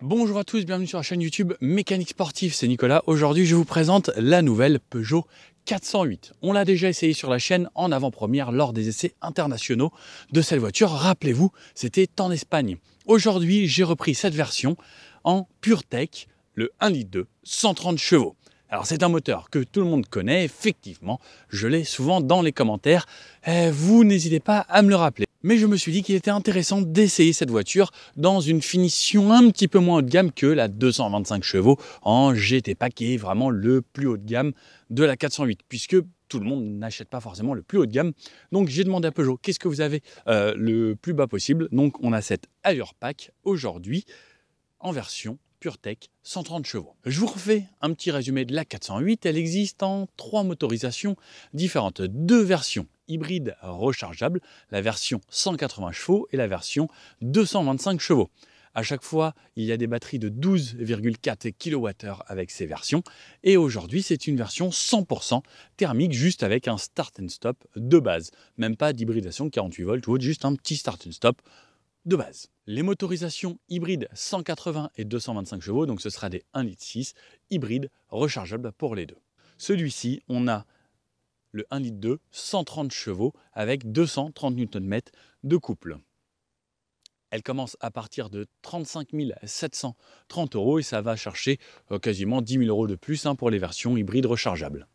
Bonjour à tous, bienvenue sur la chaîne YouTube Mécanique Sportive, c'est Nicolas. Aujourd'hui, je vous présente la nouvelle Peugeot 408. On l'a déjà essayé sur la chaîne en avant-première lors des essais internationaux de cette voiture. Rappelez-vous, c'était en Espagne. Aujourd'hui, j'ai repris cette version en PureTech, le 1,2 litre, 130 chevaux. Alors c'est un moteur que tout le monde connaît, effectivement, je l'ai souvent dans les commentaires. Vous n'hésitez pas à me le rappeler. Mais je me suis dit qu'il était intéressant d'essayer cette voiture dans une finition un petit peu moins haut de gamme que la 225 chevaux en GT Pack, qui est vraiment le plus haut de gamme de la 408, puisque tout le monde n'achète pas forcément le plus haut de gamme. Donc j'ai demandé à Peugeot, qu'est-ce que vous avez le plus bas possible? Donc on a cette Allure Pack aujourd'hui en version PureTech 130 chevaux. Je vous refais un petit résumé de la 408. Elle existe en 3 motorisations différentes. 2 versions hybrides rechargeables, la version 180 chevaux et la version 225 chevaux. À chaque fois, il y a des batteries de 12,4 kWh avec ces versions. Et aujourd'hui, c'est une version 100% thermique, juste avec un start and stop de base. Même pas d'hybridation 48 volts ou autre, juste un petit start and stop de base. Les motorisations hybrides 180 et 225 chevaux, donc ce sera des 1,6 litre hybrides rechargeables pour les deux. Celui-ci, on a le 1,2 litre 130 chevaux avec 230 Nm de couple. Elle commence à partir de 35 730 € et ça va chercher quasiment 10 000 € de plus pour les versions hybrides rechargeables.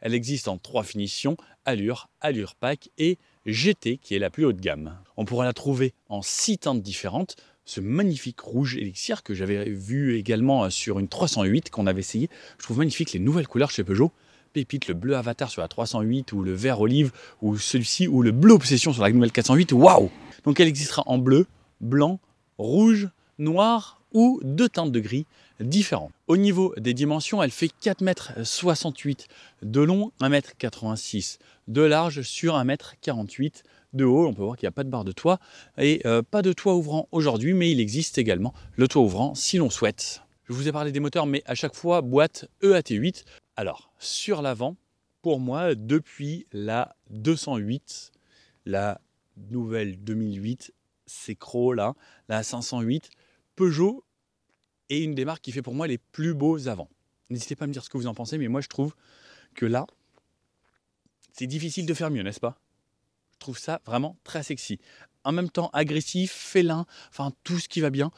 Elle existe en 3 finitions, Allure, Allure Pack et GT qui est la plus haut de gamme. On pourra la trouver en 6 teintes différentes. Ce magnifique rouge élixir que j'avais vu également sur une 308 qu'on avait essayé. Je trouve magnifique les nouvelles couleurs chez Peugeot. Pépite, le bleu avatar sur la 308 ou le vert olive ou celui-ci ou le bleu obsession sur la nouvelle 408. Waouh! Donc elle existera en bleu, blanc, rouge, noir ou 2 teintes de gris différentes. Au niveau des dimensions, elle fait 4,68 m de long, 1,86 m de large sur 1,48 m de haut. On peut voir qu'il n'y a pas de barre de toit et pas de toit ouvrant aujourd'hui, mais il existe également le toit ouvrant si l'on souhaite. Je vous ai parlé des moteurs, mais à chaque fois, boîte EAT8. Alors, sur l'avant, pour moi, depuis la 208, la nouvelle 2008, c'est Cro, là, la 508, Peugeot est une des marques qui fait pour moi les plus beaux avants. N'hésitez pas à me dire ce que vous en pensez, mais moi je trouve que là, c'est difficile de faire mieux, n'est-ce pas? Je trouve ça vraiment très sexy. En même temps, agressif, félin, enfin tout ce qui va bien.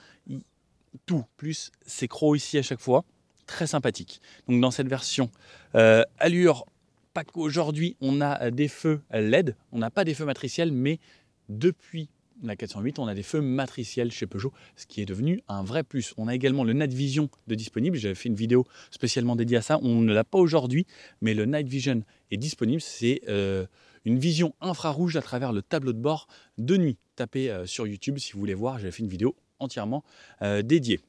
Tout, plus c'est Cro ici à chaque fois. Très sympathique. Donc dans cette version Allure Pack aujourd'hui, on a des feux LED. On n'a pas des feux matriciels, mais depuis la 408, on a des feux matriciels chez Peugeot, ce qui est devenu un vrai plus. On a également le Night Vision de disponible. J'avais fait une vidéo spécialement dédiée à ça. On ne l'a pas aujourd'hui, mais le Night Vision est disponible. C'est une vision infrarouge à travers le tableau de bord de nuit. Tapez sur YouTube si vous voulez voir. J'avais fait une vidéo entièrement dédiée.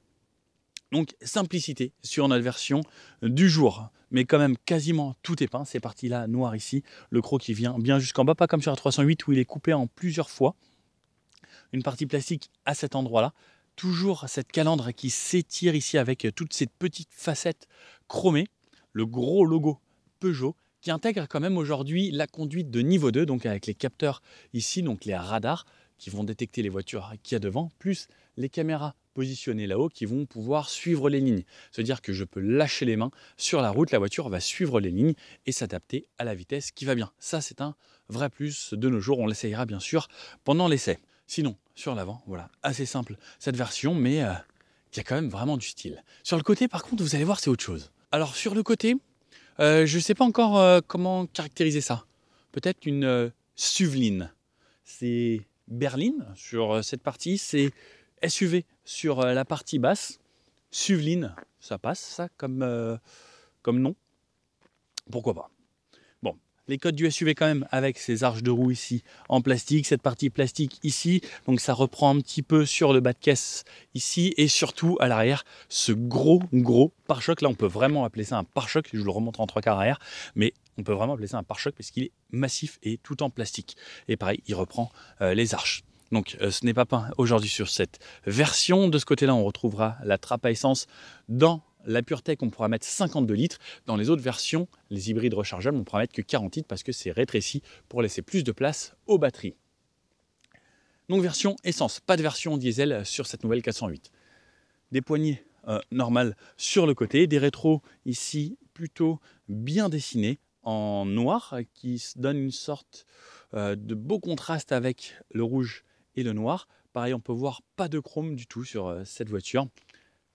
Donc simplicité sur notre version du jour, mais quand même quasiment tout est peint. Ces parties-là noires ici, le croc qui vient bien jusqu'en bas, pas comme sur la 308 où il est coupé en plusieurs fois. Une partie plastique à cet endroit-là. Toujours cette calandre qui s'étire ici avec toutes ces petites facettes chromées. Le gros logo Peugeot qui intègre quand même aujourd'hui la conduite de niveau 2, donc avec les capteurs ici, donc les radars qui vont détecter les voitures qu'il y a devant, plus les caméras positionnées là-haut qui vont pouvoir suivre les lignes. C'est-à-dire que je peux lâcher les mains sur la route, la voiture va suivre les lignes et s'adapter à la vitesse qui va bien. Ça, c'est un vrai plus de nos jours. On l'essayera bien sûr pendant l'essai. Sinon, sur l'avant, voilà, assez simple cette version, mais qui a quand même vraiment du style. Sur le côté, par contre, vous allez voir, c'est autre chose. Alors, sur le côté, je ne sais pas encore comment caractériser ça. Peut-être une SUV-line. C'est berline sur cette partie, c'est SUV sur la partie basse. Suveline, ça passe ça comme nom. Pourquoi pas. Bon, les codes du SUV quand même avec ces arches de roue ici en plastique, cette partie plastique ici, donc ça reprend un petit peu sur le bas de caisse ici et surtout à l'arrière ce gros pare-choc. Là on peut vraiment appeler ça un pare-choc, je vous le remontre en 3/4 arrière, mais on peut vraiment appeler ça un pare-choc parce qu'il est massif et tout en plastique. Et pareil, il reprend les arches. Donc ce n'est pas peint aujourd'hui sur cette version. De ce côté-là, on retrouvera la trappe à essence dans la PureTech, on pourra mettre 52 litres. Dans les autres versions, les hybrides rechargeables, on pourra mettre que 40 litres parce que c'est rétréci pour laisser plus de place aux batteries. Donc version essence, pas de version diesel sur cette nouvelle 408. Des poignées normales sur le côté, des rétros ici plutôt bien dessinés en noir qui donnent une sorte de beau contraste avec le rouge et le noir. Pareil, on peut voir pas de chrome du tout sur cette voiture.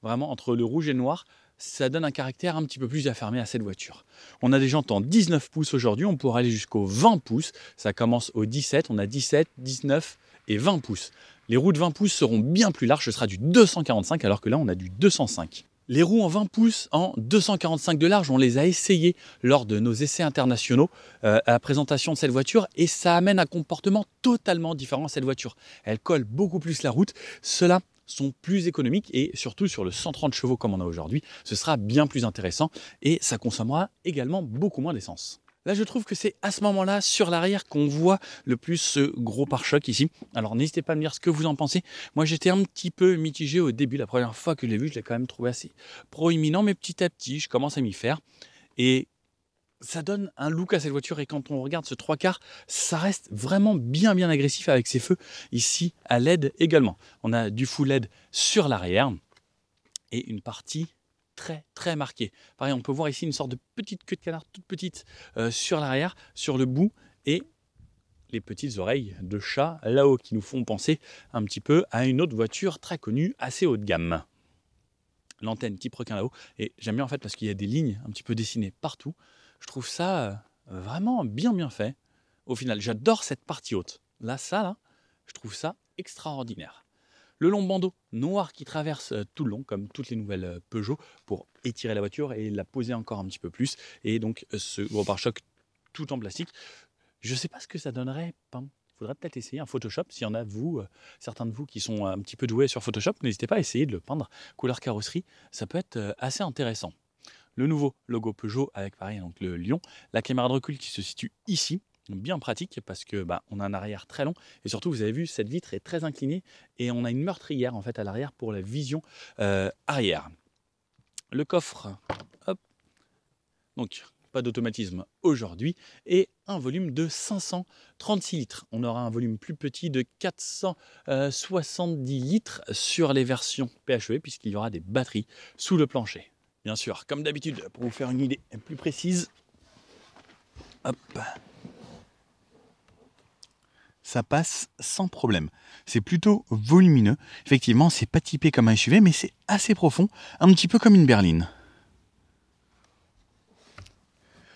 Vraiment, entre le rouge et le noir, ça donne un caractère un petit peu plus affirmé à cette voiture. On a des jantes en 19 pouces aujourd'hui, on pourra aller jusqu'au 20 pouces. Ça commence au 17, on a 17, 19 et 20 pouces. Les roues de 20 pouces seront bien plus larges, ce sera du 245 alors que là on a du 205. Les roues en 20 pouces en 245 de large, on les a essayées lors de nos essais internationaux à la présentation de cette voiture et ça amène un comportement totalement différent à cette voiture. Elle colle beaucoup plus la route, cela sont plus économiques et surtout sur le 130 chevaux comme on a aujourd'hui, ce sera bien plus intéressant et ça consommera également beaucoup moins d'essence. Là, je trouve que c'est à ce moment-là, sur l'arrière, qu'on voit le plus ce gros pare-choc ici. Alors, n'hésitez pas à me dire ce que vous en pensez. Moi, j'étais un petit peu mitigé au début. La première fois que je l'ai vu, je l'ai quand même trouvé assez proéminent, mais petit à petit, je commence à m'y faire. Et ça donne un look à cette voiture et quand on regarde ce 3/4, ça reste vraiment bien agressif avec ses feux ici à LED également. On a du full LED sur l'arrière et une partie très marquée. Pareil, on peut voir ici une sorte de petite queue de canard toute petite sur l'arrière, sur le bout et les petites oreilles de chat là-haut qui nous font penser un petit peu à une autre voiture très connue, assez haut de gamme. L'antenne type requin là-haut et j'aime bien en fait parce qu'il y a des lignes un petit peu dessinées partout. Je trouve ça vraiment bien fait. Au final, j'adore cette partie haute. Là, je trouve ça extraordinaire. Le long bandeau noir qui traverse tout le long, comme toutes les nouvelles Peugeot, pour étirer la voiture et la poser encore un petit peu plus. Et donc, ce gros pare-choc tout en plastique. Je ne sais pas ce que ça donnerait. Il faudrait peut-être essayer un Photoshop. S'il y en a, certains de vous qui sont un petit peu doués sur Photoshop, n'hésitez pas à essayer de le peindre couleur carrosserie. Ça peut être assez intéressant. Le nouveau logo Peugeot avec pareil donc le lion, la caméra de recul qui se situe ici, bien pratique parce que on a un arrière très long et surtout vous avez vu cette vitre est très inclinée et on a une meurtrière en fait à l'arrière pour la vision arrière. Le coffre, hop, donc pas d'automatisme aujourd'hui et un volume de 536 litres. On aura un volume plus petit de 470 litres sur les versions PHEV puisqu'il y aura des batteries sous le plancher. Bien sûr, comme d'habitude, pour vous faire une idée plus précise, hop, ça passe sans problème. C'est plutôt volumineux. Effectivement, c'est pas typé comme un SUV, mais c'est assez profond, un petit peu comme une berline.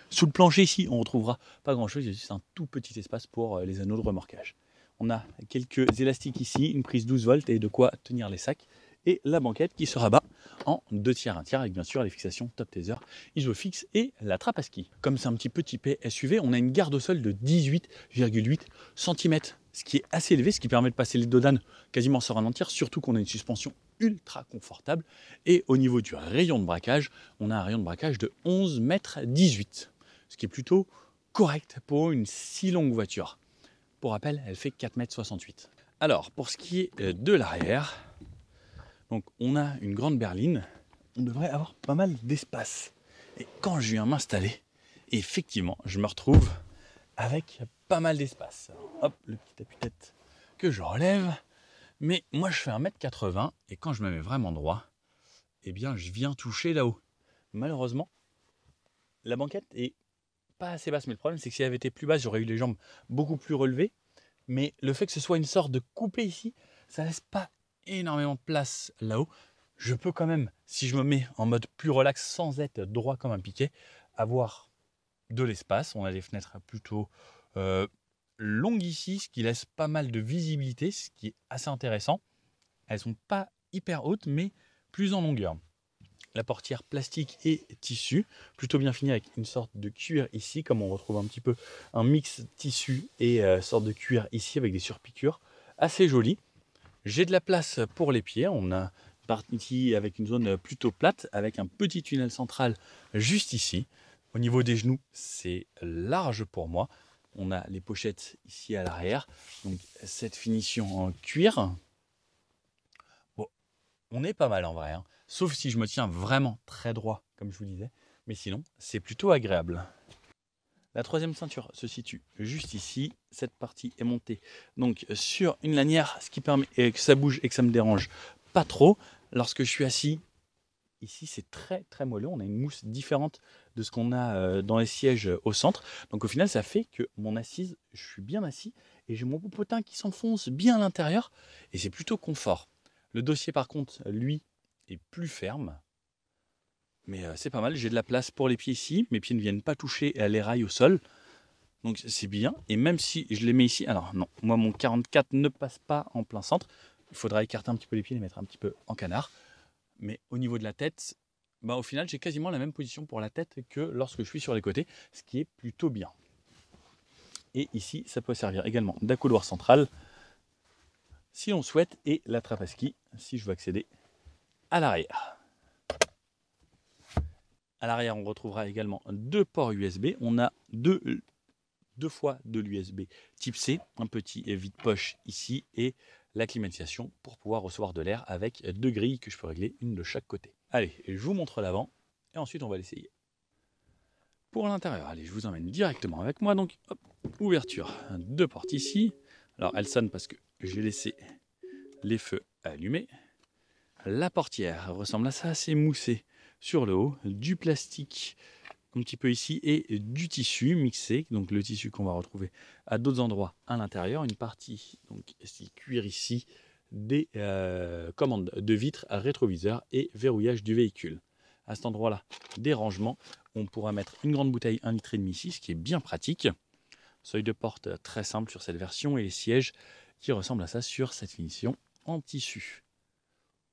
Sous le plancher ici, on retrouvera pas grand-chose, il y a juste un tout petit espace pour les anneaux de remorquage. On a quelques élastiques ici, une prise 12 volts et de quoi tenir les sacs. Et la banquette qui se rabat en 2 tiers, 1 tiers, avec bien sûr les fixations Top Taser, Isofix et la trappe à ski. Comme c'est un petit peu typé SUV, on a une garde au sol de 18,8 cm, ce qui est assez élevé, ce qui permet de passer les dodanes quasiment sans ralentir, surtout qu'on a une suspension ultra confortable. Et au niveau du rayon de braquage, on a un rayon de braquage de 11,18 m, ce qui est plutôt correct pour une si longue voiture. Pour rappel, elle fait 4,68 m. Alors, pour ce qui est de l'arrière, donc on a une grande berline, on devrait avoir pas mal d'espace. Et quand je viens m'installer, effectivement, je me retrouve avec pas mal d'espace. Hop, le petit appuie-tête que je relève. Mais moi, je fais 1,80 m et quand je me mets vraiment droit, eh bien, je viens toucher là-haut. Malheureusement, la banquette est pas assez basse. Mais le problème, c'est que si elle avait été plus basse, j'aurais eu les jambes beaucoup plus relevées. Mais le fait que ce soit une sorte de coupé ici, ça laisse pas énormément de place là-haut. Je peux quand même, si je me mets en mode plus relax sans être droit comme un piquet, avoir de l'espace. On a des fenêtres plutôt longues ici, ce qui laisse pas mal de visibilité, ce qui est assez intéressant. Elles sont pas hyper hautes, mais plus en longueur. La portière plastique et tissu, plutôt bien finie avec une sorte de cuir ici, comme on retrouve un petit peu un mix tissu et sorte de cuir ici avec des surpiqûres. Assez joli. J'ai de la place pour les pieds. On a une partie avec une zone plutôt plate, avec un petit tunnel central juste ici. Au niveau des genoux, c'est large pour moi. On a les pochettes ici à l'arrière. Donc cette finition en cuir. Bon, on est pas mal en vrai, hein. Sauf si je me tiens vraiment très droit, comme je vous disais. Mais sinon, c'est plutôt agréable. La troisième ceinture se situe juste ici. Cette partie est montée donc sur une lanière, ce qui permet que ça bouge et que ça me dérange pas trop. Lorsque je suis assis, ici c'est très très moelleux. On a une mousse différente de ce qu'on a dans les sièges au centre. Donc au final, ça fait que mon assise, je suis bien assis et j'ai mon popotin qui s'enfonce bien à l'intérieur et c'est plutôt confort. Le dossier par contre, lui, est plus ferme. Mais c'est pas mal, j'ai de la place pour les pieds ici. Mes pieds ne viennent pas toucher les rails au sol. Donc c'est bien. Et même si je les mets ici, alors non, moi mon 44 ne passe pas en plein centre. Il faudra écarter un petit peu les pieds, les mettre un petit peu en canard. Mais au niveau de la tête, bah, au final j'ai quasiment la même position pour la tête que lorsque je suis sur les côtés, ce qui est plutôt bien. Et ici, ça peut servir également d'accoudoir central si on souhaite, et la trappe à ski si je veux accéder à l'arrière. À l'arrière, on retrouvera également deux ports USB. On a deux fois de l'USB type C, un petit vide-poche ici et la climatisation pour pouvoir recevoir de l'air avec deux grilles que je peux régler, une de chaque côté. Allez, je vous montre l'avant et ensuite on va l'essayer. Pour l'intérieur, allez, je vous emmène directement avec moi. Donc, hop, ouverture, deux portes ici. Alors, elle sonne parce que j'ai laissé les feux allumés. La portière ressemble à ça, c'est moussé sur le haut, du plastique un petit peu ici et du tissu mixé, donc le tissu qu'on va retrouver à d'autres endroits à l'intérieur, une partie donc cuir ici, des commandes de vitres à rétroviseur et verrouillage du véhicule. À cet endroit-là, des rangements, on pourra mettre une grande bouteille 1,5 litre ici, ce qui est bien pratique. Seuil de porte très simple sur cette version et les sièges qui ressemblent à ça sur cette finition en tissu.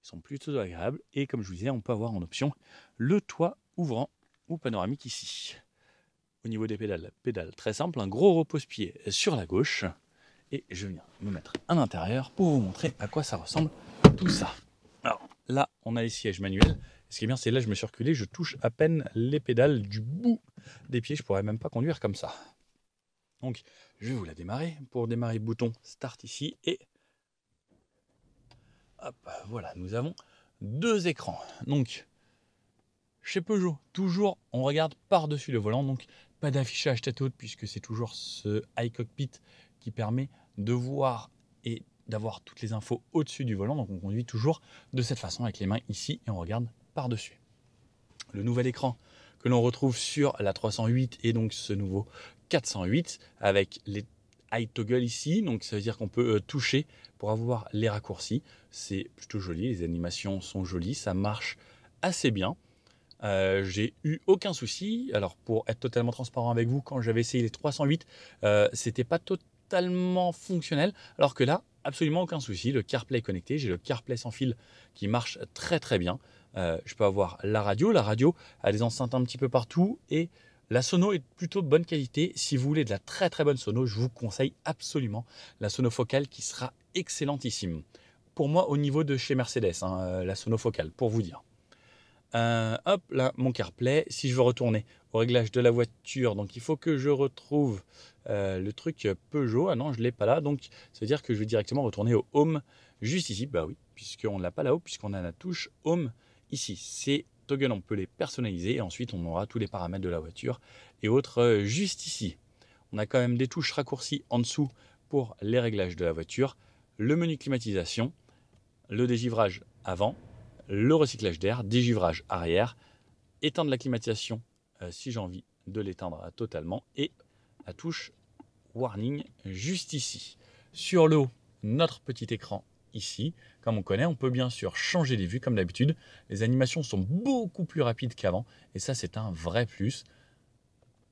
Ils sont plutôt agréables et comme je vous disais, on peut avoir en option le toit ouvrant ou panoramique ici. Au niveau des pédales très simple, un gros repose-pied sur la gauche. Et je viens me mettre à l'intérieur pour vous montrer à quoi ça ressemble tout ça. Alors là, on a les sièges manuels. Ce qui est bien, c'est là, je me suis reculé, je touche à peine les pédales du bout des pieds. Je pourrais même pas conduire comme ça. Donc, je vais vous la démarrer. Pour démarrer, bouton Start ici et hop, voilà, nous avons deux écrans. Donc, chez Peugeot, toujours, on regarde par-dessus le volant, donc pas d'affichage tête haute puisque c'est toujours ce iCockpit qui permet de voir et d'avoir toutes les infos au-dessus du volant. Donc on conduit toujours de cette façon avec les mains ici et on regarde par-dessus. Le nouvel écran que l'on retrouve sur la 308 et donc ce nouveau 408 avec les iToggle ici, donc ça veut dire qu'on peut toucher pour avoir les raccourcis. C'est plutôt joli, les animations sont jolies, ça marche assez bien. J'ai eu aucun souci. Alors pour être totalement transparent avec vous, quand j'avais essayé les 308, c'était pas totalement fonctionnel, alors que là, absolument aucun souci. Le CarPlay connecté, j'ai le CarPlay sans fil qui marche très très bien. Je peux avoir la radio a des enceintes un petit peu partout et la sono est plutôt de bonne qualité. Si vous voulez de la très très bonne sono, je vous conseille absolument la sono focale qui sera excellentissime. Pour moi, au niveau de chez Mercedes, hein, la sono focale, pour vous dire. Hop là, mon CarPlay. Si je veux retourner au réglage de la voiture, donc il faut que je retrouve le truc Peugeot. Ah non, je ne l'ai pas là, donc ça veut dire que je vais directement retourner au Home juste ici. Bah oui, puisqu'on ne l'a pas là-haut, puisqu'on a la touche Home ici. Ces toggles, on peut les personnaliser et ensuite on aura tous les paramètres de la voiture et autres juste ici. On a quand même des touches raccourcies en dessous pour les réglages de la voiture, le menu climatisation, le dégivrage avant, le recyclage d'air, dégivrage arrière, éteindre la climatisation si j'ai envie de l'éteindre totalement et la touche warning juste ici. Sur le haut, notre petit écran ici. Comme on connaît, on peut bien sûr changer les vues comme d'habitude. Les animations sont beaucoup plus rapides qu'avant et ça c'est un vrai plus.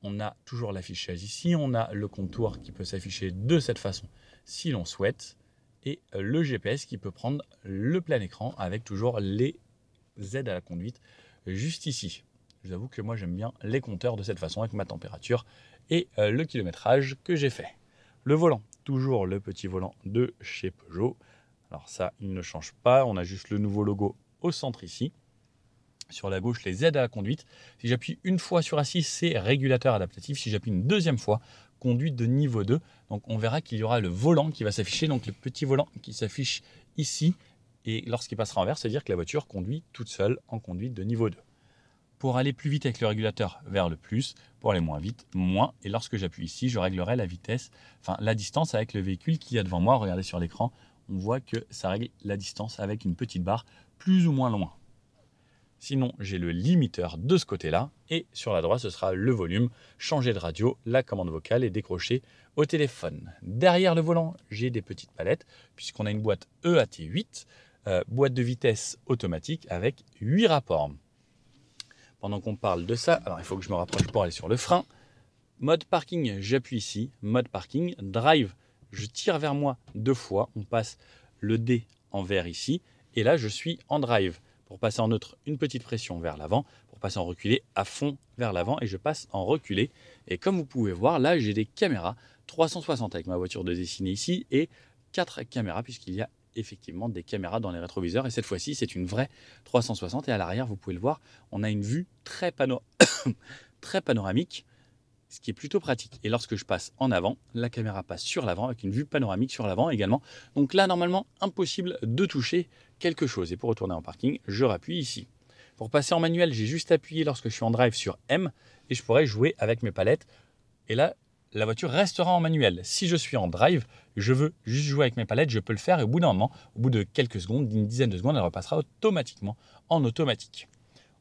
On a toujours l'affichage ici, on a le contour qui peut s'afficher de cette façon si l'on souhaite et le GPS qui peut prendre le plein écran avec toujours les aides à la conduite juste ici. Je vous avoue que moi j'aime bien les compteurs de cette façon avec ma température et le kilométrage que j'ai fait. Le volant, toujours le petit volant de chez Peugeot. Alors ça, il ne change pas, on a juste le nouveau logo au centre ici. Sur la gauche, les aides à la conduite. Si j'appuie une fois sur assise, c'est régulateur adaptatif. Si j'appuie une deuxième fois, conduite de niveau 2. Donc on verra qu'il y aura le volant qui va s'afficher, donc le petit volant qui s'affiche ici. Et lorsqu'il passera en vert, c'est-à-dire que la voiture conduit toute seule en conduite de niveau 2. Pour aller plus vite avec le régulateur vers le plus, pour aller moins vite, moins. Et lorsque j'appuie ici, je réglerai la vitesse, enfin la distance avec le véhicule qu'il y a devant moi. Regardez sur l'écran, on voit que ça règle la distance avec une petite barre plus ou moins loin. Sinon, j'ai le limiteur de ce côté-là. Et sur la droite, ce sera le volume, changer de radio, la commande vocale et décrocher au téléphone. Derrière le volant, j'ai des petites palettes, puisqu'on a une boîte EAT8, boîte de vitesse automatique avec 8 rapports. Pendant qu'on parle de ça, alors il faut que je me rapproche pour aller sur le frein. Mode parking, j'appuie ici. Mode parking, drive, je tire vers moi 2 fois. On passe le D en vert ici. Et là, je suis en drive. Pour passer en neutre, une petite pression vers l'avant. Pour passer en reculé, à fond vers l'avant. Et je passe en reculé. Et comme vous pouvez voir, là, j'ai des caméras 360 avec ma voiture de dessinée ici. Et 4 caméras, puisqu'il y a effectivement des caméras dans les rétroviseurs. Et cette fois-ci, c'est une vraie 360. Et à l'arrière, vous pouvez le voir, on a une vue très panoramique, ce qui est plutôt pratique. Et lorsque je passe en avant, la caméra passe sur l'avant avec une vue panoramique sur l'avant également. Donc là, normalement, impossible de toucher quelque chose. Et pour retourner en parking, je rappuie ici. Pour passer en manuel, j'ai juste appuyé lorsque je suis en drive sur M et je pourrais jouer avec mes palettes. Et là, la voiture restera en manuel. Si je suis en drive, je veux juste jouer avec mes palettes, je peux le faire et au bout d'un moment, au bout de quelques secondes, d'une dizaine de secondes, elle repassera automatiquement en automatique.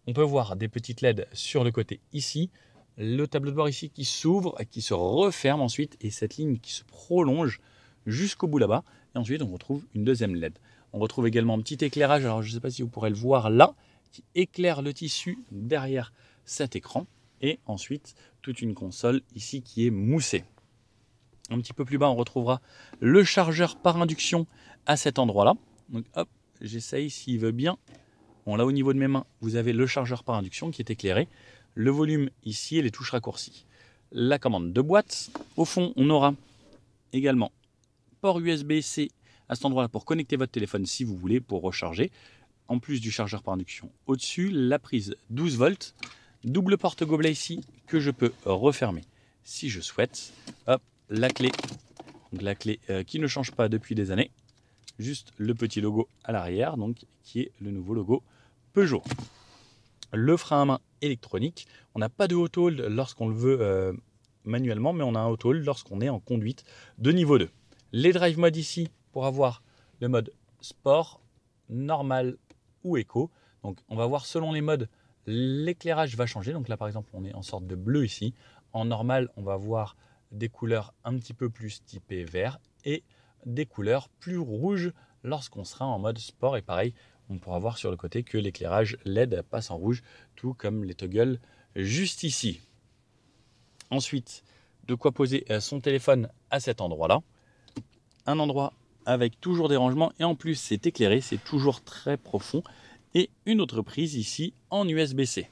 On peut voir des petites LED sur le côté ici, le tableau de bord ici qui s'ouvre, qui se referme ensuite et cette ligne qui se prolonge jusqu'au bout là-bas. Et ensuite, on retrouve une deuxième LED. On retrouve également un petit éclairage, alors je ne sais pas si vous pourrez le voir là, qui éclaire le tissu derrière cet écran. Et ensuite, toute une console ici qui est moussée. Un petit peu plus bas, on retrouvera le chargeur par induction à cet endroit-là. Donc hop, j'essaye s'il veut bien. Bon, là au niveau de mes mains, vous avez le chargeur par induction qui est éclairé. Le volume ici et les touches raccourcies. La commande de boîte. Au fond, on aura également port USB-C à cet endroit-là pour connecter votre téléphone si vous voulez, pour recharger. En plus du chargeur par induction au-dessus, la prise 12 volts. Double porte-gobelet ici que je peux refermer si je souhaite. Hop, la clé. Donc la clé qui ne change pas depuis des années. Juste le petit logo à l'arrière, donc qui est le nouveau logo Peugeot. Le frein à main électronique. On n'a pas de auto-hold lorsqu'on le veut manuellement, mais on a un auto-hold lorsqu'on est en conduite de niveau 2. Les drive modes ici pour avoir le mode sport, normal ou éco. Donc on va voir selon les modes. L'éclairage va changer, donc là par exemple on est en sorte de bleu ici. En normal on va voir des couleurs un petit peu plus typées vert et des couleurs plus rouges lorsqu'on sera en mode sport. Et pareil, on pourra voir sur le côté que l'éclairage LED passe en rouge, tout comme les toggles juste ici. Ensuite, de quoi poser son téléphone à cet endroit-là. Un endroit avec toujours des rangements et en plus c'est éclairé, c'est toujours très profond. Et une autre prise ici en USB-C.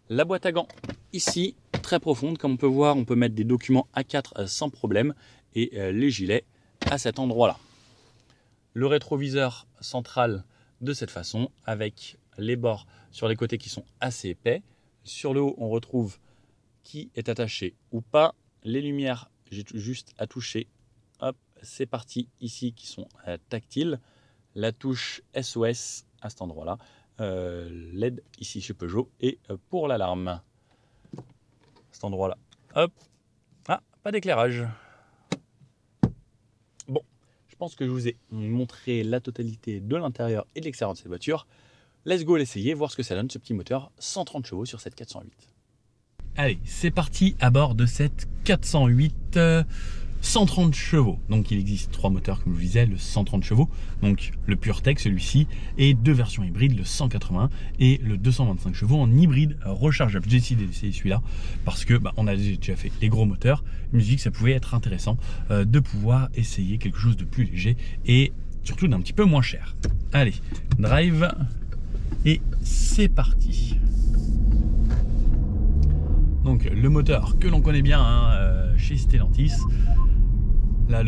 La boîte à gants ici, très profonde. Comme on peut voir, on peut mettre des documents A4 sans problème. Et les gilets à cet endroit-là. Le rétroviseur central de cette façon, avec les bords sur les côtés qui sont assez épais. Sur le haut, on retrouve qui est attaché ou pas. Les lumières, j'ai juste à toucher. Hop, c'est parti ici qui sont tactiles. La touche SOS à cet endroit-là, LED ici chez Peugeot et pour l'alarme. À cet endroit-là, hop, ah, pas d'éclairage. Bon, je pense que je vous ai montré la totalité de l'intérieur et de l'extérieur de cette voiture. Let's go l'essayer, voir ce que ça donne ce petit moteur 130 chevaux sur cette 408. Allez, c'est parti à bord de cette 408 130 chevaux. Donc il existe 3 moteurs comme je vous disais, le 130 chevaux, donc le PureTech celui-ci, et 2 versions hybrides, le 181 et le 225 chevaux en hybride rechargeable. J'ai décidé d'essayer celui-là parce que on a déjà fait les gros moteurs. Je me suis dit que ça pouvait être intéressant de pouvoir essayer quelque chose de plus léger et surtout d'un petit peu moins cher. Allez, drive, Et c'est parti. Donc le moteur que l'on connaît bien chez Stellantis. Là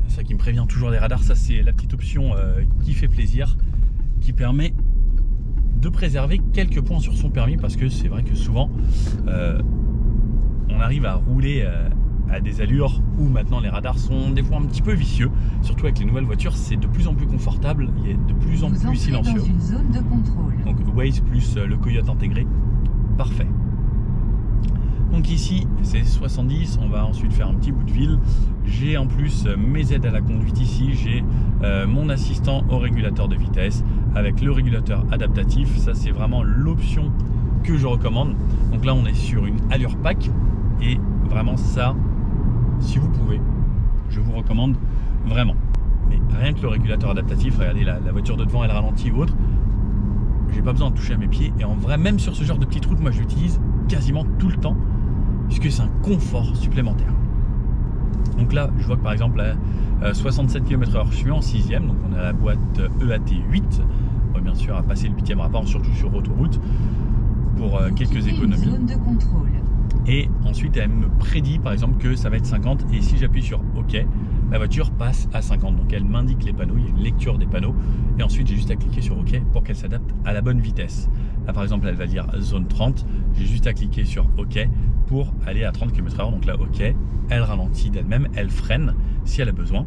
ça qui me prévient toujours des radars, ça c'est la petite option qui fait plaisir, qui permet de préserver quelques points sur son permis, parce que c'est vrai que souvent on arrive à rouler à des allures où maintenant les radars sont des fois un petit peu vicieux, surtout avec les nouvelles voitures. C'est de plus en plus confortable, il est de plus en plus silencieux. Dans une zone de contrôle. Donc Waze plus le Coyote intégré, parfait. Donc ici c'est 70, on va ensuite faire un petit bout de ville. J'ai en plus mes aides à la conduite ici, j'ai mon assistant au régulateur de vitesse avec le régulateur adaptatif. Ça c'est vraiment l'option que je recommande. Donc là on est sur une allure pack et vraiment ça, si vous pouvez, je vous recommande vraiment. Mais rien que le régulateur adaptatif, regardez la voiture de devant elle ralentit ou autre, j'ai pas besoin de toucher à mes pieds. Et en vrai, même sur ce genre de petite route, moi je l'utilise quasiment tout le temps, puisque c'est un confort supplémentaire. Donc là je vois que par exemple à 67 km/h je suis en 6ème, donc on a la boîte EAT8, on va bien sûr à passer le 8ème rapport, surtout sur autoroute, pour quelques économies. Zone de contrôle. Et ensuite elle me prédit par exemple que ça va être 50, et si j'appuie sur OK, la voiture passe à 50. Donc elle m'indique les panneaux, il y a une lecture des panneaux, et ensuite j'ai juste à cliquer sur OK pour qu'elle s'adapte à la bonne vitesse. Là par exemple elle va dire zone 30, j'ai juste à cliquer sur OK pour aller à 30 km/h. Donc là OK, elle ralentit d'elle-même, elle freine si elle a besoin,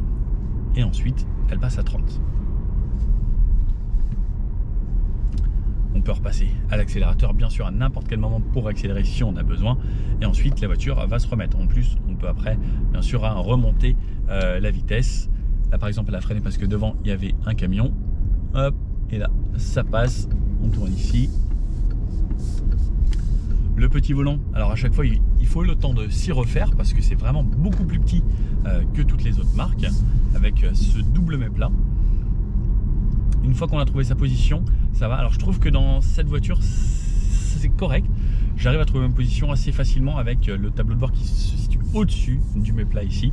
et ensuite elle passe à 30. On peut repasser à l'accélérateur bien sûr à n'importe quel moment pour accélérer si on a besoin, et ensuite la voiture va se remettre. En plus on peut après bien sûr remonter la vitesse. Là par exemple elle a freiné parce que devant il y avait un camion, hop, et là ça passe. On tourne ici. Le petit volant, alors à chaque fois il faut le temps de s'y refaire parce que c'est vraiment beaucoup plus petit que toutes les autres marques, avec ce double mets plat. Une fois qu'on a trouvé sa position, ça va. Alors je trouve que dans cette voiture c'est correct, j'arrive à trouver ma position assez facilement avec le tableau de bord qui se situe au-dessus du mets plat ici,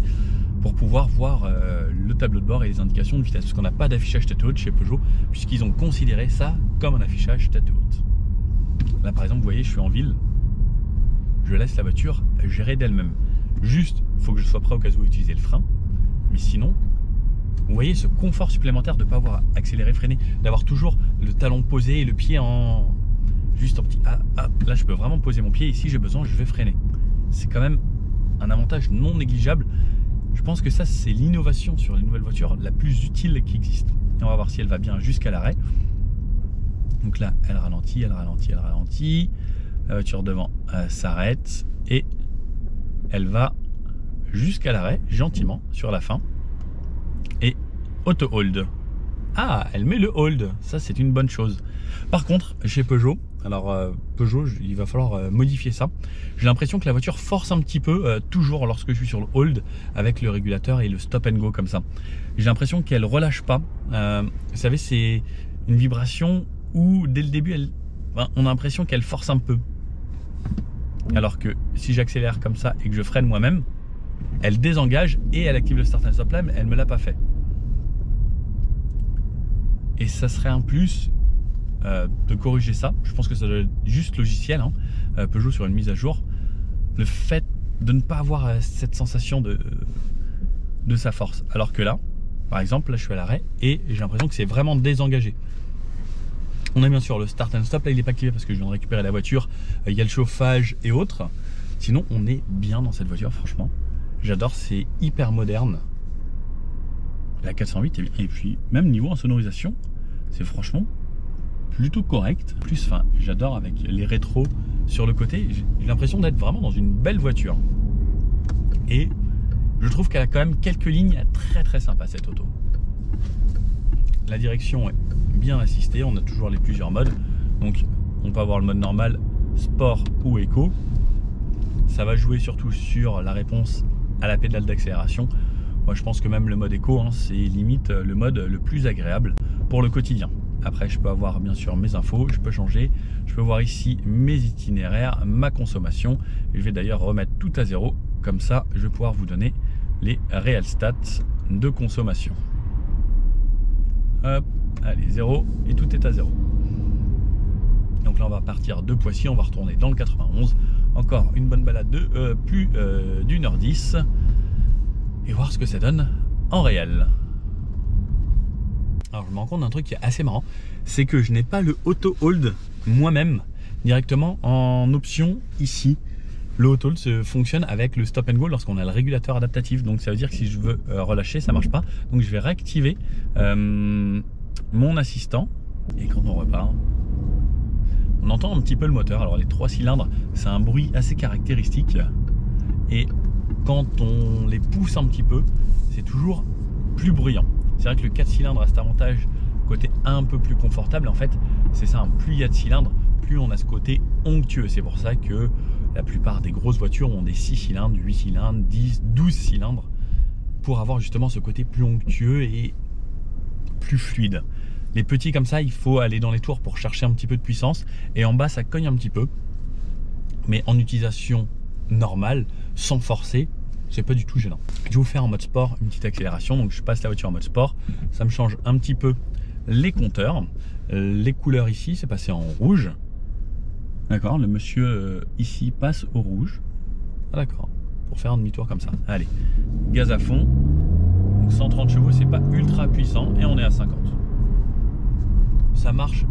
pour pouvoir voir le tableau de bord et les indications de vitesse, parce qu'on n'a pas d'affichage tête haute chez Peugeot, puisqu'ils ont considéré ça comme un affichage tête haute. Là par exemple vous voyez je suis en ville, je laisse la voiture gérer d'elle-même. Juste il faut que je sois prêt au cas où à utiliser le frein, mais sinon vous voyez ce confort supplémentaire de ne pas avoir accéléré, freiné, d'avoir toujours le talon posé et le pied juste en petit. Là je peux vraiment poser mon pied, et si j'ai besoin je vais freiner. C'est quand même un avantage non négligeable. Je pense que ça c'est l'innovation sur les nouvelles voitures la plus utile qui existe. Et on va voir si elle va bien jusqu'à l'arrêt. Donc là elle ralentit, elle ralentit, elle ralentit. La voiture devant s'arrête et elle va jusqu'à l'arrêt gentiment sur la fin. Et auto hold. Ah, elle met le hold, ça c'est une bonne chose. Par contre chez Peugeot, alors Peugeot il va falloir modifier ça. J'ai l'impression que la voiture force un petit peu toujours lorsque je suis sur le hold avec le régulateur et le stop and go comme ça. J'ai l'impression qu'elle relâche pas. Vous savez, c'est une vibration où dès le début on a l'impression qu'elle force un peu, alors que si j'accélère comme ça et que je freine moi-même, elle désengage et elle active le start and stop. Là elle me l'a pas fait, et ça serait un plus de corriger ça. Je pense que ça doit être juste logiciel, Peugeot sur une mise à jour, le fait de ne pas avoir cette sensation de sa force, alors que là par exemple là je suis à l'arrêt et j'ai l'impression que c'est vraiment désengagé. On a bien sûr le start and stop, là il n'est pas activé parce que je viens de récupérer la voiture, il y a le chauffage et autres. Sinon on est bien dans cette voiture, franchement j'adore, c'est hyper moderne. La 408, et puis même niveau en sonorisation c'est franchement plutôt correct. Plus j'adore avec les rétros sur le côté, j'ai l'impression d'être vraiment dans une belle voiture. Et je trouve qu'elle a quand même quelques lignes très très sympas cette auto. La direction est bien assistée, on a toujours les plusieurs modes. Donc on peut avoir le mode normal, sport ou éco. Ça va jouer surtout sur la réponse à la pédale d'accélération. Moi je pense que même le mode éco, c'est limite le mode le plus agréable pour le quotidien. Après je peux avoir bien sûr mes infos, je peux changer, je peux voir ici mes itinéraires, ma consommation. Je vais d'ailleurs remettre tout à zéro, comme ça je vais pouvoir vous donner les réels stats de consommation. Hop, allez 0, et tout est à 0. Donc là on va partir de Poissy, on va retourner dans le 91. Encore une bonne balade de plus d'1h10 et voir ce que ça donne en réel. Alors je me rends compte d'un truc qui est assez marrant, c'est que je n'ai pas le auto hold moi-même directement en option ici. Le auto hold fonctionne avec le stop and go lorsqu'on a le régulateur adaptatif, donc ça veut dire que si je veux relâcher ça marche pas, donc je vais réactiver mon assistant et quand on repart on entend un petit peu le moteur. Alors les 3 cylindres c'est un bruit assez caractéristique et quand on les pousse un petit peu c'est toujours plus bruyant. C'est vrai que le 4 cylindres a cet avantage, côté un peu plus confortable. En fait, c'est ça, plus il y a de cylindres, plus on a ce côté onctueux. C'est pour ça que la plupart des grosses voitures ont des 6 cylindres, 8 cylindres, 10, 12 cylindres, pour avoir justement ce côté plus onctueux et plus fluide. Les petits comme ça, il faut aller dans les tours pour chercher un petit peu de puissance. Et en bas, ça cogne un petit peu. Mais en utilisation normale, sans forcer, c'est pas du tout gênant. Je vais vous faire en mode sport une petite accélération. Donc je passe la voiture en mode sport. Ça me change un petit peu les compteurs. Les couleurs ici, c'est passé en rouge. D'accord, le monsieur ici passe au rouge. Ah, d'accord, pour faire un demi-tour comme ça. Allez, gaz à fond. Donc 130 chevaux, c'est pas ultra puissant et on est à 50. Ça marche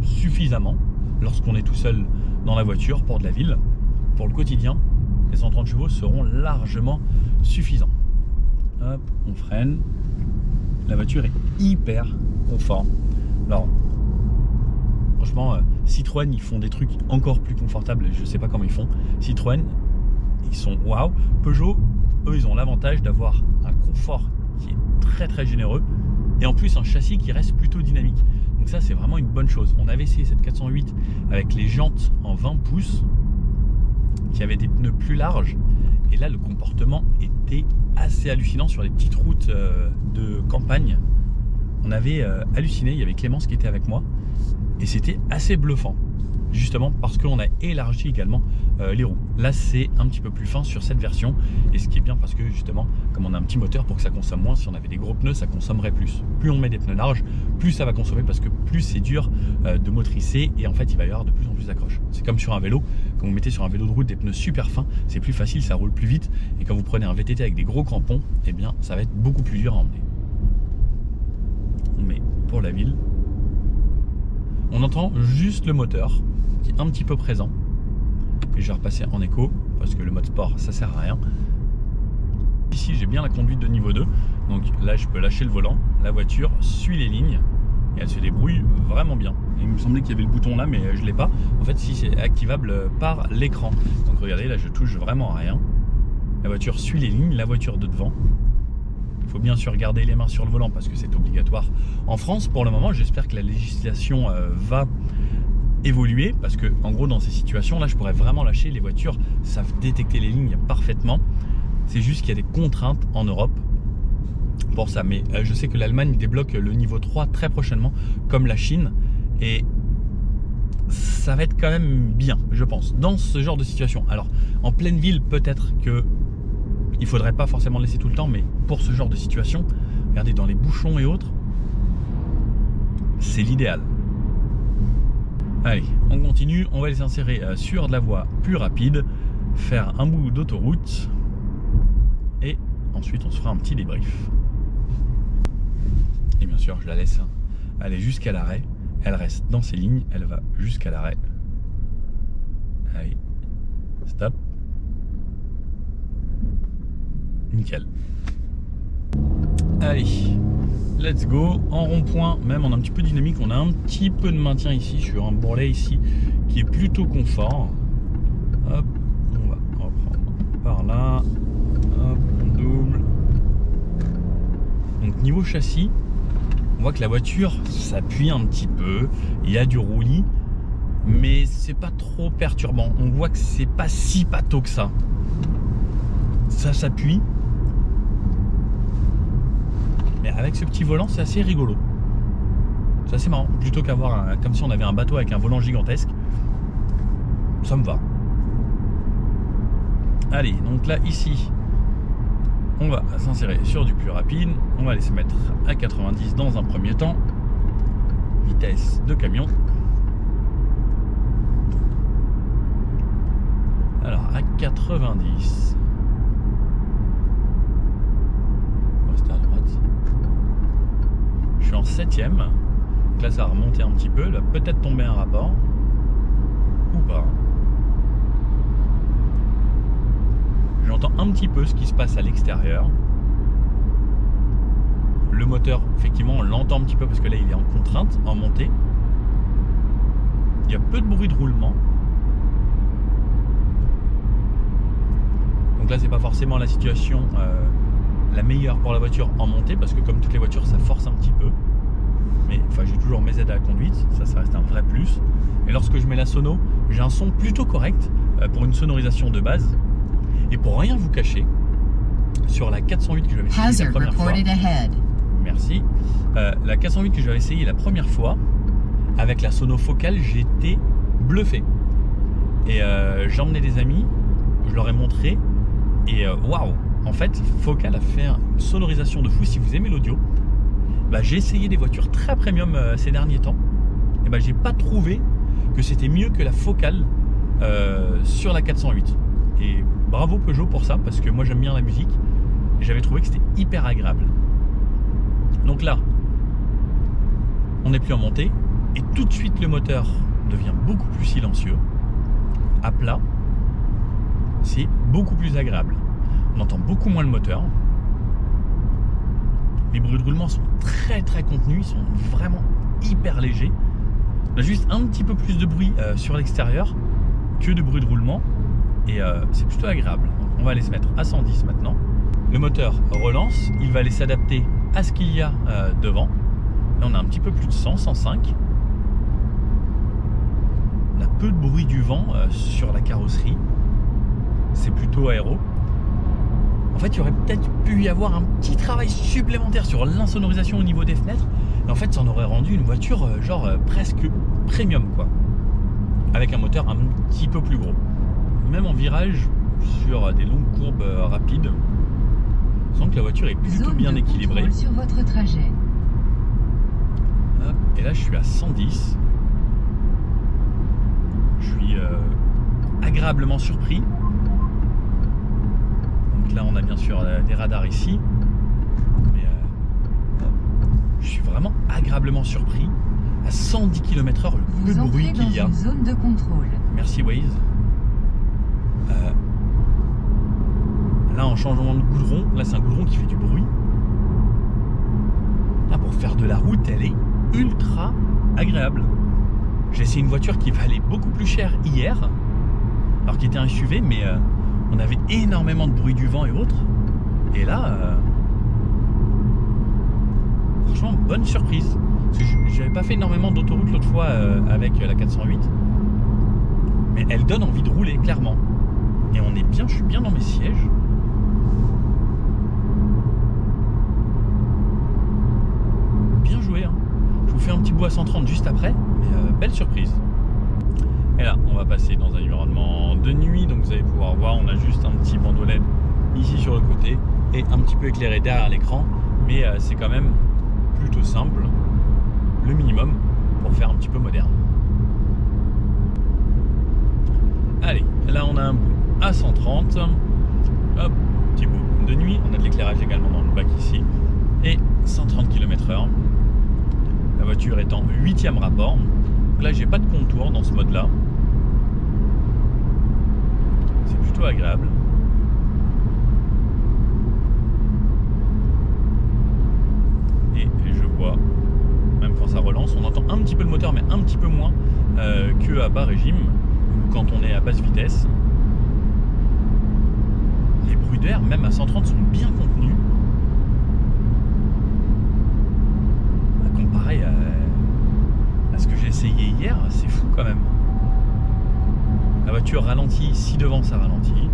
suffisamment lorsqu'on est tout seul dans la voiture pour de la ville. Pour le quotidien, les 130 chevaux seront largement suffisants. Hop, on freine. La voiture est hyper confort. Alors, franchement, Citroën, ils font des trucs encore plus confortables. Je sais pas comment ils font. Citroën, ils sont waouh. Peugeot, eux, ils ont l'avantage d'avoir un confort qui est très très généreux. Et en plus, un châssis qui reste plutôt dynamique. Donc ça, c'est vraiment une bonne chose. On avait essayé cette 408 avec les jantes en 20 pouces. Qui avait des pneus plus larges et là le comportement était assez hallucinant sur les petites routes de campagne. On avait halluciné, il y avait Clémence qui était avec moi et c'était assez bluffant justement parce qu'on a élargi également les roues. Là c'est un petit peu plus fin sur cette version et ce qui est bien parce que justement comme on a un petit moteur pour que ça consomme moins, si on avait des gros pneus ça consommerait plus. Plus on met des pneus larges, plus ça va consommer parce que plus c'est dur de motricer et en fait il va y avoir de plus en plus d'accroches. C'est comme sur un vélo, quand vous mettez sur un vélo de route des pneus super fins, c'est plus facile, ça roule plus vite et quand vous prenez un VTT avec des gros crampons, eh bien ça va être beaucoup plus dur à emmener. Mais pour la ville, on entend juste le moteur qui est un petit peu présent. Et je vais repasser en éco parce que le mode sport ça sert à rien. Ici j'ai bien la conduite de niveau 2, donc là je peux lâcher le volant, la voiture suit les lignes et elle se débrouille vraiment bien. Il me semblait qu'il y avait le bouton là mais je l'ai pas. En fait si c'est activable par l'écran. Donc regardez là je touche vraiment à rien. La voiture suit les lignes, la voiture de devant. Il faut bien sûr garder les mains sur le volant parce que c'est obligatoire en France pour le moment. J'espère que la législation va évoluer parce que en gros dans ces situations là je pourrais vraiment lâcher, les voitures savent détecter les lignes parfaitement. C'est juste qu'il y a des contraintes en Europe pour ça, mais je sais que l'Allemagne débloque le niveau 3 très prochainement comme la Chine et ça va être quand même bien je pense dans ce genre de situation. Alors en pleine ville peut-être que il faudrait pas forcément le laisser tout le temps, mais pour ce genre de situation, regardez dans les bouchons et autres, c'est l'idéal. Allez, on continue, on va les insérer sur de la voie plus rapide, faire un bout d'autoroute et ensuite on se fera un petit débrief. Et bien sûr, je la laisse aller jusqu'à l'arrêt, elle reste dans ses lignes, elle va jusqu'à l'arrêt. Allez, stop. Nickel. Allez. Let's go, en rond-point, même on a un petit peu de dynamique, on a un petit peu de maintien ici sur un bourrelet ici qui est plutôt confort. Hop, on va reprendre par là, hop, on double. Donc niveau châssis, on voit que la voiture s'appuie un petit peu, il y a du roulis, mais c'est pas trop perturbant. On voit que c'est pas si pâteau que ça. Ça s'appuie. Mais avec ce petit volant, c'est assez rigolo. C'est assez marrant. Plutôt qu'avoir comme si on avait un bateau avec un volant gigantesque. Ça me va. Allez, donc là, ici, on va s'insérer sur du plus rapide. On va aller se mettre à 90 dans un premier temps. Vitesse de camion. 90. Restez à droite. Je suis en 7ème. Donc là, ça va remonter un petit peu. Là, peut-être tomber un rapport. Ou pas. J'entends un petit peu ce qui se passe à l'extérieur. Le moteur, effectivement, on l'entend un petit peu parce que là, il est en contrainte, en montée. Il y a peu de bruit de roulement. Donc là, c'est pas forcément la situation la meilleure pour la voiture en montée, parce que comme toutes les voitures, ça force un petit peu. Mais enfin, j'ai toujours mes aides à la conduite, ça reste un vrai plus. Et lorsque je mets la sono, j'ai un son plutôt correct pour une sonorisation de base. Et pour rien vous cacher, sur la 408 que j'avais essayé la première fois, merci, la 408 que j'avais essayé la première fois, avec la sono focale, j'étais bluffé. Et j'ai emmené des amis, je leur ai montré, et waouh, en fait, Focal a fait une sonorisation de fou. Si vous aimez l'audio, bah, j'ai essayé des voitures très premium ces derniers temps, et bah, j'ai pas trouvé que c'était mieux que la Focal sur la 408. Et bravo Peugeot pour ça, parce que moi j'aime bien la musique, et j'avais trouvé que c'était hyper agréable. Donc là, on n'est plus en montée, et tout de suite le moteur devient beaucoup plus silencieux. À plat, c'est beaucoup plus agréable. On entend beaucoup moins le moteur. Les bruits de roulement sont très contenus, ils sont vraiment hyper légers. On a juste un petit peu plus de bruit sur l'extérieur que de bruit de roulement, et c'est plutôt agréable. Donc on va aller se mettre à 110 maintenant. Le moteur relance, il va aller s'adapter à ce qu'il y a devant. Là on a un petit peu plus de 100, 105. On a peu de bruit du vent sur la carrosserie. C'est plutôt aéro. En fait, il y aurait peut-être pu y avoir un petit travail supplémentaire sur l'insonorisation au niveau des fenêtres. Et en fait, ça en aurait rendu une voiture genre presque premium, quoi. Avec un moteur un petit peu plus gros. Même en virage, sur des longues courbes rapides, on sent que la voiture est plutôt bien équilibrée. Sur votre trajet. Hop, et là, je suis à 110. Je suis agréablement surpris. Donc là, on a bien sûr des radars ici. Mais je suis vraiment agréablement surpris. À 110 km/h, le peu de bruit qu'il y a. Zone de contrôle. Merci Waze. Là, en changement de goudron, là c'est un goudron qui fait du bruit. Là, pour faire de la route, elle est ultra agréable. J'ai essayé une voiture qui valait beaucoup plus cher hier, alors qu'il était un SUV, mais on avait énormément de bruit du vent et autres. Et là, franchement, bonne surprise. Parce que j'avais pas fait énormément d'autoroute l'autre fois avec la 408, mais elle donne envie de rouler clairement. Et on est bien, je suis bien dans mes sièges. Bien joué, hein. Je vous fais un petit bout à 130 juste après, mais belle surprise. Et là, on va passer dans un environnement de nuit, donc vous allez pouvoir voir, on a juste un petit bandeau LED ici sur le côté et un petit peu éclairé derrière l'écran, mais c'est quand même plutôt simple, le minimum pour faire un petit peu moderne. Allez, là on a un bout à 130, hop, petit bout de nuit, on a de l'éclairage également dans le bac ici, et 130 km/h. La voiture est en 8e rapport. Donc là, j'ai pas de contour dans ce mode-là. C'est plutôt agréable. Et je vois, même quand ça relance, on entend un petit peu le moteur, mais un petit peu moins que à bas régime, ou quand on est à basse vitesse. Les bruits d'air, même à 130, sont bien contenus. Comparé à ce que j'ai essayé hier, c'est fou quand même. La voiture ralentit si devant ça ralentit.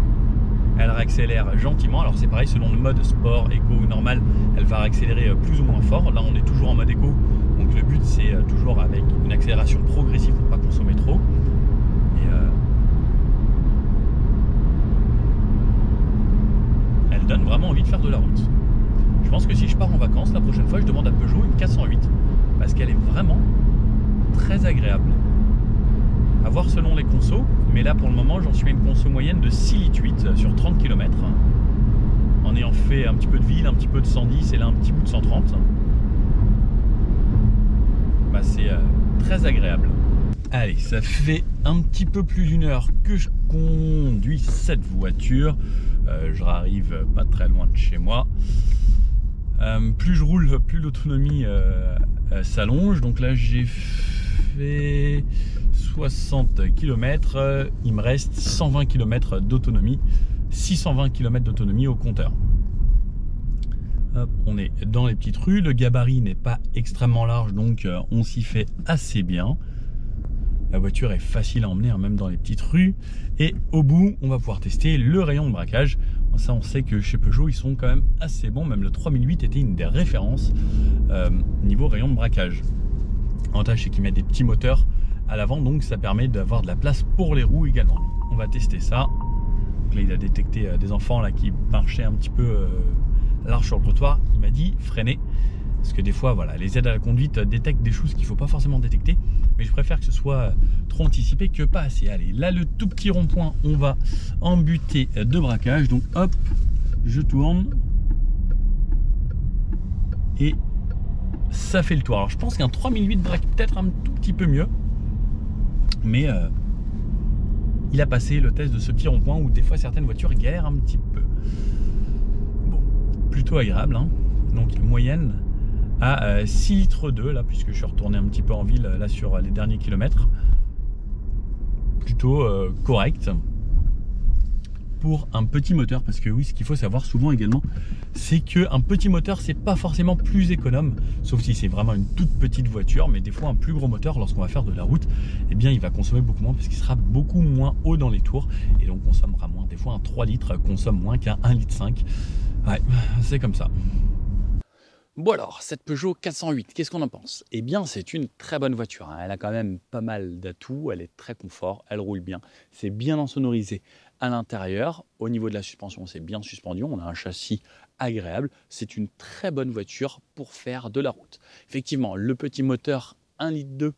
Elle réaccélère gentiment. Alors c'est pareil, selon le mode sport, éco ou normal, elle va réaccélérer plus ou moins fort. Là on est toujours en mode éco, donc le but c'est toujours avec une accélération progressive pour pas consommer trop. Et elle donne vraiment envie de faire de la route. Je pense que si je pars en vacances, la prochaine fois, je demande à Peugeot une 408. Parce qu'elle est vraiment très agréable. À voir voir selon les consos, mais là pour le moment j'en suis à une conso moyenne de 6,8 litres sur 30 km. En ayant fait un petit peu de ville, un petit peu de 110 et là un petit bout de 130. Bah, c'est très agréable. Allez, ça fait un petit peu plus d'une heure que je conduis cette voiture. Je arrive pas très loin de chez moi. Plus je roule, plus l'autonomie s'allonge. Donc là, j'ai fait 60 km. Il me reste 120 km d'autonomie. 620 km d'autonomie au compteur. Hop, on est dans les petites rues. Le gabarit n'est pas extrêmement large, donc on s'y fait assez bien. La voiture est facile à emmener, hein, même dans les petites rues. Et au bout, on va pouvoir tester le rayon de braquage. Ça, on sait que chez Peugeot, ils sont quand même assez bons. Même le 3008 était une des références niveau rayon de braquage. L'avantage, c'est qu'ils mettent des petits moteurs à l'avant, donc ça permet d'avoir de la place pour les roues également. On va tester ça. Donc là, il a détecté des enfants là, qui marchaient un petit peu large sur le trottoir. Il m'a dit freiner. Parce que des fois, voilà, les aides à la conduite détectent des choses qu'il ne faut pas forcément détecter. Mais je préfère que ce soit trop anticipé que pas assez. Allez, là, le tout petit rond-point, on va embuter de braquage. Donc, hop, je tourne. Et ça fait le tour. Alors, je pense qu'un 3008 braque peut-être un tout petit peu mieux. Mais il a passé le test de ce petit rond-point où des fois, certaines voitures galèrent un petit peu. Bon, plutôt agréable, hein. Donc, moyenne à 6 litres 2 là, puisque je suis retourné un petit peu en ville là sur les derniers kilomètres. Plutôt correct pour un petit moteur, parce que oui, ce qu'il faut savoir souvent également, c'est qu'un petit moteur, c'est pas forcément plus économe, sauf si c'est vraiment une toute petite voiture. Mais des fois, un plus gros moteur, lorsqu'on va faire de la route, eh bien il va consommer beaucoup moins, parce qu'il sera beaucoup moins haut dans les tours, et donc consommera moins. Des fois, un 3 litres consomme moins qu'un 1,5 litre. Ouais, c'est comme ça. Bon alors, cette Peugeot 408, qu'est-ce qu'on en pense? Eh bien, c'est une très bonne voiture, hein. Elle a quand même pas mal d'atouts, elle est très confort, elle roule bien, c'est bien insonorisé à l'intérieur. Au niveau de la suspension, c'est bien suspendu, on a un châssis agréable. C'est une très bonne voiture pour faire de la route. Effectivement, le petit moteur 1,2 litre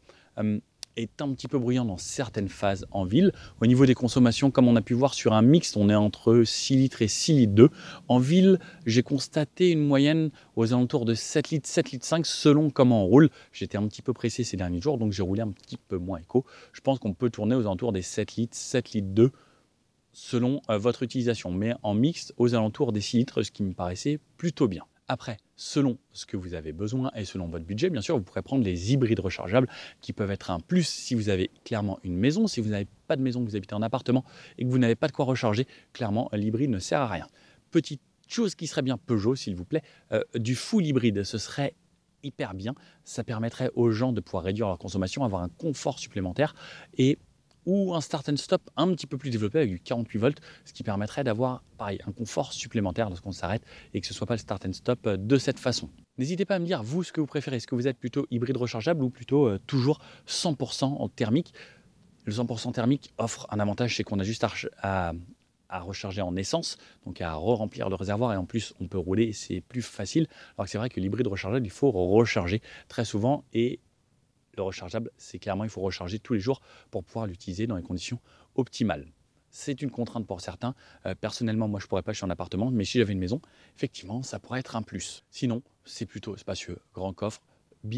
est un petit peu bruyant dans certaines phases en ville. Au niveau des consommations, comme on a pu voir sur un mixte, on est entre 6 litres et 6 litres 2. En ville, j'ai constaté une moyenne aux alentours de 7 litres, 7 litres 5 selon comment on roule. J'étais un petit peu pressé ces derniers jours, donc j'ai roulé un petit peu moins éco. Je pense qu'on peut tourner aux alentours des 7 litres, 7 litres 2 selon votre utilisation. Mais en mixte, aux alentours des 6 litres, ce qui me paraissait plutôt bien. Après, selon ce que vous avez besoin et selon votre budget, bien sûr, vous pourrez prendre les hybrides rechargeables qui peuvent être un plus si vous avez clairement une maison. Si vous n'avez pas de maison, que vous habitez en appartement et que vous n'avez pas de quoi recharger, clairement, l'hybride ne sert à rien. Petite chose qui serait bien Peugeot, s'il vous plaît, du full hybride, ce serait hyper bien. Ça permettrait aux gens de pouvoir réduire leur consommation, avoir un confort supplémentaire ou un start and stop un petit peu plus développé avec du 48 volts, ce qui permettrait d'avoir, pareil, un confort supplémentaire lorsqu'on s'arrête et que ce ne soit pas le start and stop de cette façon. N'hésitez pas à me dire, vous, ce que vous préférez. Est-ce que vous êtes plutôt hybride rechargeable ou plutôt toujours 100% en thermique? Le 100% thermique offre un avantage, c'est qu'on a juste à recharger en essence, donc à re-remplir le réservoir, et en plus, on peut rouler, c'est plus facile. Alors que c'est vrai que l'hybride rechargeable, il faut recharger très souvent, et le rechargeable, c'est clairement, il faut recharger tous les jours pour pouvoir l'utiliser dans les conditions optimales. C'est une contrainte pour certains. Personnellement, moi, je ne pourrais pas, je suis en appartement, mais si j'avais une maison, effectivement, ça pourrait être un plus. Sinon, c'est plutôt spacieux, grand coffre,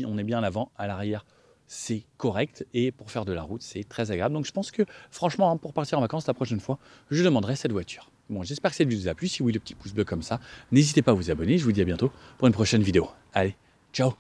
on est bien à l'avant, à l'arrière, c'est correct, et pour faire de la route, c'est très agréable. Donc je pense que, franchement, pour partir en vacances la prochaine fois, je demanderai cette voiture. Bon, j'espère que cette vidéo vous a plu. Si oui, le petit pouce bleu comme ça, n'hésitez pas à vous abonner. Je vous dis à bientôt pour une prochaine vidéo. Allez, ciao!